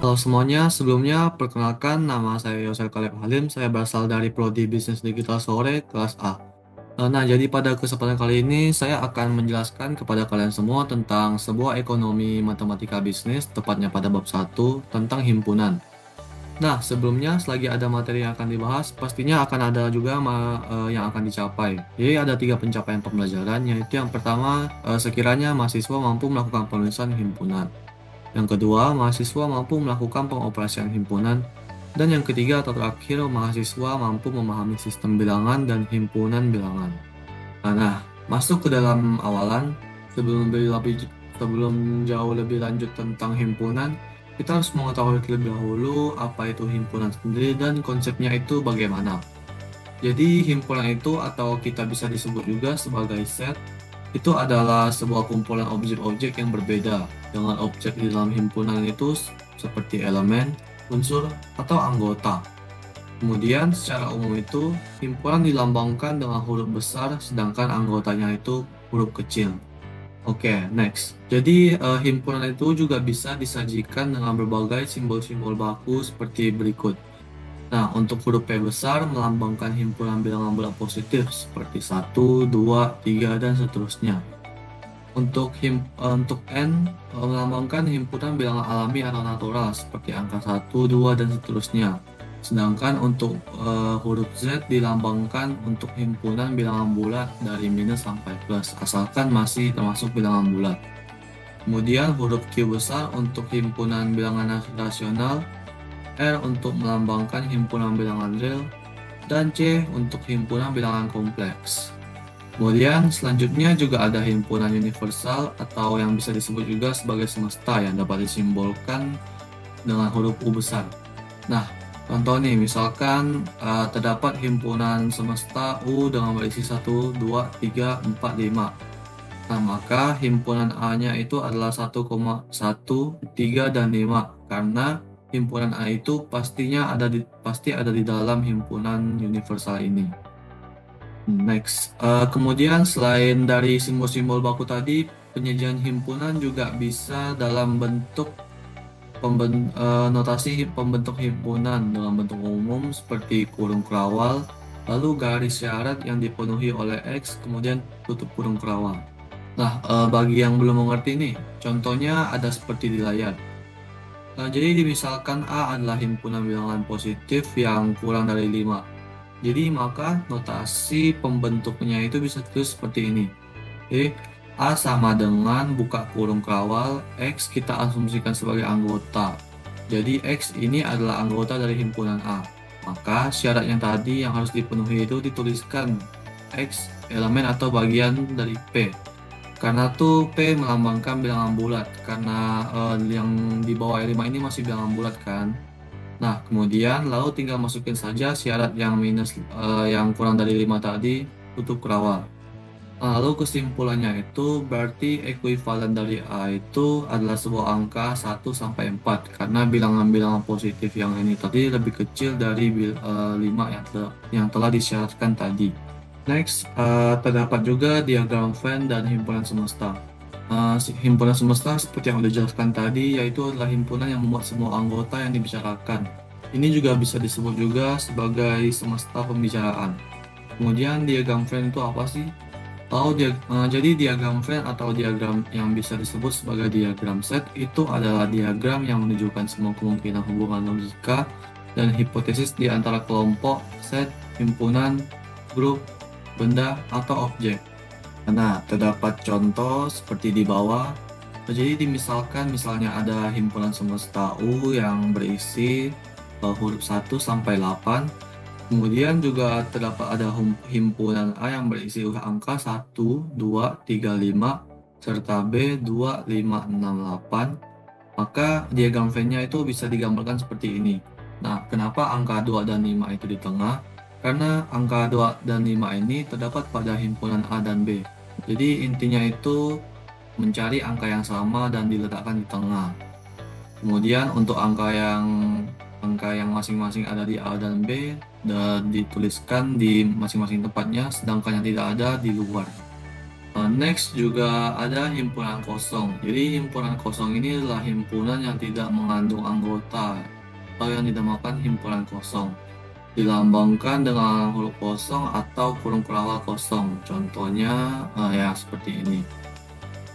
Halo semuanya, sebelumnya perkenalkan nama saya Yosef Kaleb Halim, saya berasal dari Prodi Bisnis Digital Sore kelas A. Nah, jadi pada kesempatan kali ini saya akan menjelaskan kepada kalian semua tentang sebuah ekonomi matematika bisnis, tepatnya pada bab 1 tentang himpunan. Nah, sebelumnya selagi ada materi yang akan dibahas, pastinya akan ada juga yang akan dicapai. Jadi ada 3 pencapaian pembelajaran, yaitu yang pertama, sekiranya mahasiswa mampu melakukan penulisan himpunan. Yang kedua, mahasiswa mampu melakukan pengoperasian himpunan. Dan yang ketiga atau terakhir, mahasiswa mampu memahami sistem bilangan dan himpunan bilangan. Nah, masuk ke dalam awalan, sebelum jauh lebih lanjut tentang himpunan, kita harus mengetahui terlebih dahulu apa itu himpunan sendiri dan konsepnya itu bagaimana. Jadi, himpunan itu atau kita bisa disebut juga sebagai set, itu adalah sebuah kumpulan objek-objek yang berbeda dengan objek di dalam himpunan itu seperti elemen, unsur, atau anggota. Kemudian secara umum itu himpunan dilambangkan dengan huruf besar sedangkan anggotanya itu huruf kecil. Oke, next. Jadi himpunan itu juga bisa disajikan dengan berbagai simbol-simbol baku seperti berikut. Nah, untuk huruf P besar melambangkan himpunan bilangan bulat positif seperti 1, 2, 3, dan seterusnya. Untuk N melambangkan himpunan bilangan alami atau natural seperti angka 1, 2, dan seterusnya. Sedangkan untuk huruf Z dilambangkan untuk himpunan bilangan bulat dari minus sampai plus, asalkan masih termasuk bilangan bulat. Kemudian huruf Q besar untuk himpunan bilangan rasional, R untuk melambangkan himpunan bilangan real, dan C untuk himpunan bilangan kompleks. Kemudian selanjutnya juga ada himpunan universal atau yang bisa disebut juga sebagai semesta yang dapat disimbolkan dengan huruf U besar. Nah, contoh nih, misalkan terdapat himpunan semesta U dengan berisi 1, 2, 3, 4, 5. Nah, maka himpunan A-nya itu adalah 1,1, 3, dan 5 karena himpunan A itu pasti ada di dalam himpunan universal ini. Next, kemudian selain dari simbol-simbol baku tadi, penyajian himpunan juga bisa dalam bentuk notasi pembentuk himpunan dalam bentuk umum seperti kurung kerawal, lalu garis syarat yang dipenuhi oleh X, kemudian tutup kurung kerawal. Nah, bagi yang belum mengerti nih, contohnya ada seperti di layar. Jadi misalkan A adalah himpunan bilangan positif yang kurang dari 5. Jadi maka notasi pembentuknya itu bisa terus seperti ini. Jadi A sama dengan buka kurung kawal, X kita asumsikan sebagai anggota. Jadi X ini adalah anggota dari himpunan A. Maka syarat yang tadi yang harus dipenuhi itu dituliskan X elemen atau bagian dari P. Karena tuh P melambangkan bilangan bulat. Karena yang di bawah 5 ini masih bilangan bulat kan. Nah, kemudian lalu tinggal masukin saja syarat yang kurang dari 5 tadi, tutup kerawal. Lalu kesimpulannya itu berarti ekuivalen dari A itu adalah sebuah angka 1 sampai 4 karena bilangan-bilangan positif yang ini tadi lebih kecil dari 5 yang telah disyaratkan tadi. Next, terdapat juga diagram Venn dan himpunan semesta. Himpunan semesta seperti yang sudah dijelaskan tadi yaitu adalah himpunan yang memuat semua anggota yang dibicarakan. Ini juga bisa disebut juga sebagai semesta pembicaraan. Kemudian diagram Venn itu apa sih? Jadi diagram Venn atau diagram yang bisa disebut sebagai diagram set itu adalah diagram yang menunjukkan semua kemungkinan hubungan logika dan hipotesis di antara kelompok, set, himpunan, grup, benda, atau objek. Nah, terdapat contoh seperti di bawah. Jadi misalnya ada himpunan semesta U yang berisi huruf 1 sampai 8. Kemudian juga terdapat ada himpunan A yang berisi angka 1, 2, 3, 5, serta B 2, 5, 6, 8. Maka diagram Venn-nya itu bisa digambarkan seperti ini. Nah, kenapa angka 2 dan 5 itu di tengah? Karena angka 2 dan 5 ini terdapat pada himpunan A dan B. Jadi intinya itu mencari angka yang sama dan diletakkan di tengah. Kemudian untuk angka yang masing-masing ada di A dan B dan dituliskan di masing-masing tempatnya, sedangkan yang tidak ada di luar. Next juga ada himpunan kosong. Jadi himpunan kosong ini adalah himpunan yang tidak mengandung anggota atau yang dinamakan himpunan kosong. Dilambangkan dengan huruf kosong atau kurung kerawal kosong. Contohnya ya seperti ini.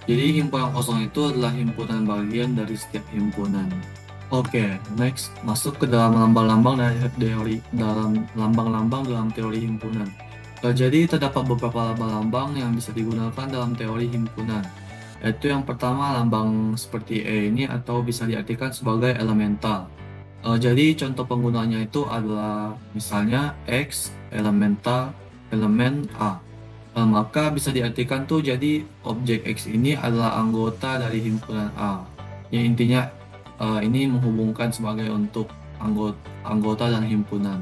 Jadi himpunan kosong itu adalah himpunan bagian dari setiap himpunan. Oke, next masuk ke dalam lambang-lambang dalam teori himpunan. Jadi terdapat beberapa lambang-lambang yang bisa digunakan dalam teori himpunan. Yaitu yang pertama lambang seperti E ini atau bisa diartikan sebagai elemental. Jadi contoh penggunaannya itu adalah misalnya X elemental elemen A. Maka bisa diartikan tuh jadi objek X ini adalah anggota dari himpunan A. Yang intinya ini menghubungkan sebagai untuk anggota dan himpunan.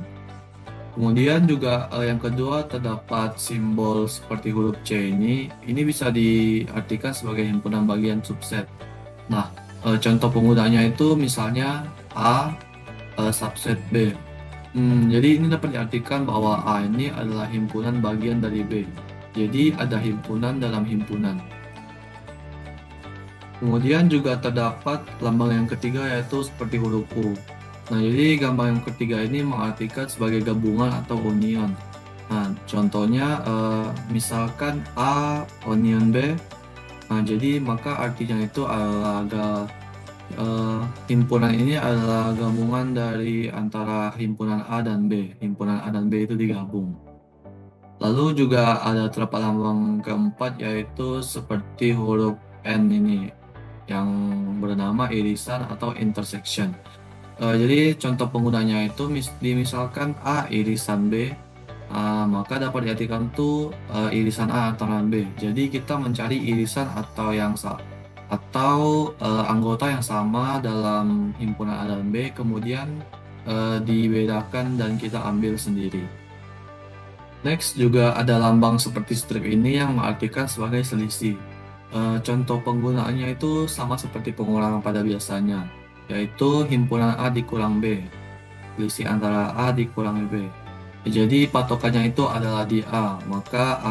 Kemudian juga yang kedua terdapat simbol seperti huruf C ini bisa diartikan sebagai himpunan bagian subset. Nah, contoh penggunaannya itu misalnya A subset B. Jadi ini dapat diartikan bahwa A ini adalah himpunan bagian dari B. Jadi ada himpunan dalam himpunan. Kemudian juga terdapat lambang yang ketiga yaitu seperti huruf U. Nah, jadi gambar yang ketiga ini mengartikan sebagai gabungan atau union. Nah, contohnya misalkan A union B. Nah, jadi maka artinya itu adalah himpunan ini adalah gabungan dari antara himpunan A dan B. Himpunan A dan B itu digabung. Lalu juga ada terdapat lambang keempat yaitu seperti huruf N ini yang bernama irisan atau intersection. Jadi contoh penggunanya itu misalkan A irisan B, maka dapat diartikan tuh irisan A antara B. Jadi kita mencari irisan atau anggota yang sama dalam himpunan A dan B, kemudian dibedakan dan kita ambil sendiri. Next juga ada lambang seperti strip ini yang mengartikan sebagai selisih. Contoh penggunaannya itu sama seperti pengulangan pada biasanya, yaitu himpunan A dikurang B, selisih antara A dikurangi B. Jadi patokannya itu adalah di A, maka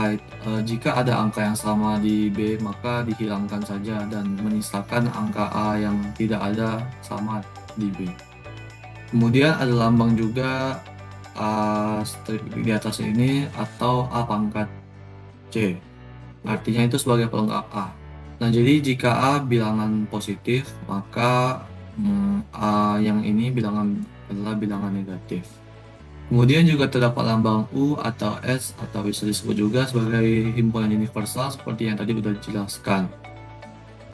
jika ada angka yang sama di B maka dihilangkan saja dan menyisakan angka A yang tidak ada sama di B. Kemudian ada lambang juga strip di atas ini atau A pangkat C. Artinya itu sebagai pelengkap A. Nah, jadi jika A bilangan positif, maka A yang ini adalah bilangan negatif. Kemudian juga terdapat lambang U atau S atau bisa disebut juga sebagai himpunan universal seperti yang tadi sudah dijelaskan.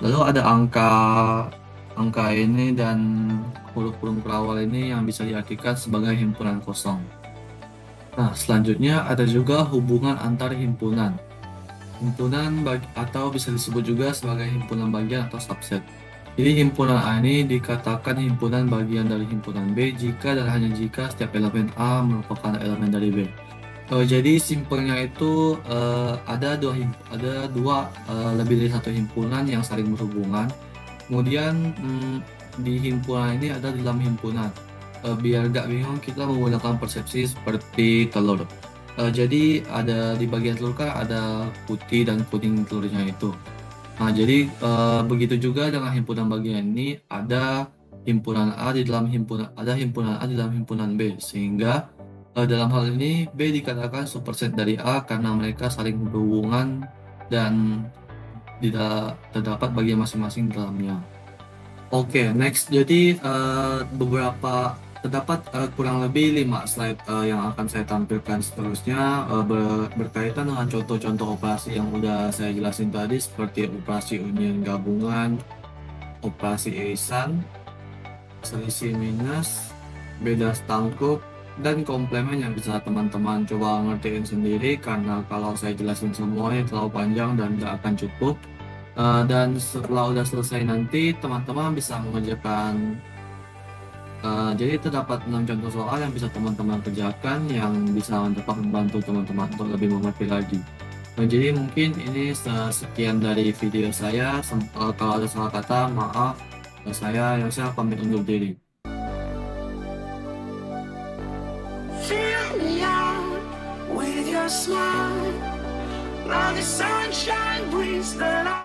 Lalu ada angka ini dan huruf kerawal ini yang bisa diartikan sebagai himpunan kosong. Nah, selanjutnya ada juga hubungan antar himpunan. Himpunan atau bisa disebut juga sebagai himpunan bagian atau subset. Jadi himpunan A ini dikatakan himpunan bagian dari himpunan B jika dan hanya jika setiap elemen A merupakan elemen dari B. Jadi simpelnya itu ada dua lebih dari satu himpunan yang saling berhubungan. Kemudian di himpunan ini ada dalam himpunan. Biar gak bingung kita menggunakan persepsi seperti telur. Jadi ada di bagian telur kan ada putih dan kuning telurnya itu. Nah, jadi begitu juga dengan himpunan bagian ini ada himpunan A di dalam himpunan B, sehingga dalam hal ini B dikatakan superset dari A karena mereka saling berhubungan dan tidak terdapat bagian masing-masing dalamnya. Oke, next. Jadi terdapat kurang lebih 5 slide yang akan saya tampilkan seterusnya berkaitan dengan contoh-contoh operasi yang udah saya jelasin tadi seperti operasi union gabungan, operasi irisan, selisih minus, beda setangkup, dan komplement yang bisa teman-teman coba ngertiin sendiri karena kalau saya jelasin semuanya terlalu panjang dan tidak akan cukup. Dan setelah udah selesai nanti teman-teman bisa mengerjakan jadi terdapat 6 contoh soal yang bisa teman-teman kerjakan yang bisa dapat membantu teman-teman untuk lebih mengerti lagi. Nah, jadi mungkin ini sekian dari video saya. Kalau ada salah kata maaf, saya pamit undur diri. Fill me out with your smile. While the sunshine brings the light.